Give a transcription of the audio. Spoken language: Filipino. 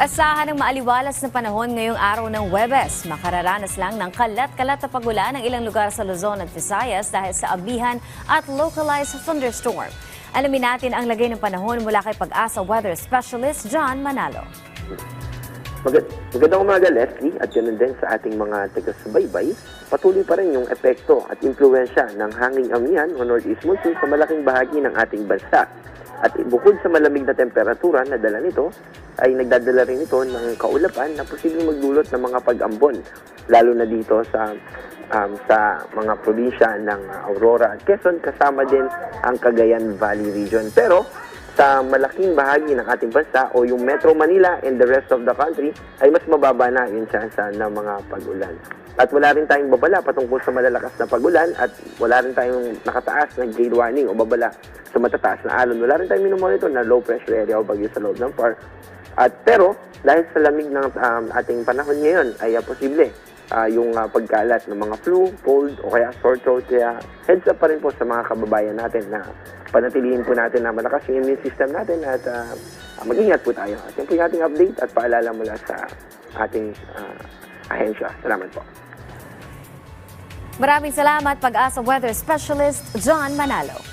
Asahan ng maaliwalas na panahon ngayong araw ng Huwebes. Makararanas lang ng kalat-kalat na pagulan ng ilang lugar sa Luzon at Visayas dahil sa amihan at localized thunderstorm. Alamin natin ang lagay ng panahon mula kay Pag-asa Weather Specialist John Manalo. Magandang umaga, Leslie, at ganoon din sa ating mga taga-subaybay. Patuloy pa rin yung epekto at impluwensya ng hanging amihan o northeast monsoon sa malaking bahagi ng ating bansa. At bukod sa malamig na temperatura na dala nito, ay nagdadala rin ito ng kaulapan na posibleng magdulot ng mga pag-ambon, lalo na dito sa mga probinsya ng Aurora at Quezon, kasama din ang Cagayan Valley region. Pero sa malaking bahagi ng ating bansa o yung Metro Manila and the rest of the country ay mas mababa na yung tsansa ng mga pag-ulan. At wala rin tayong babala patungkol sa malalakas na pag-ulan at wala rin tayong nakataas na grade warning o babala sa matataas na alon. Wala rin tayong minomonitor na low pressure area o bagyo sa loob ng PAR. Pero dahil sa lamig ng ating panahon ngayon ay posible yung pagkalat ng mga flu, cold o kaya sore throat. Kaya heads up pa rin po sa mga kababayan natin na panatilihin po natin na malakas yung immune system natin at mag-ingat po tayo. At yan po yung ating update at paalala mula sa ating ahensya. Salamat po. Maraming salamat, Pag-asa Weather Specialist John Manalo.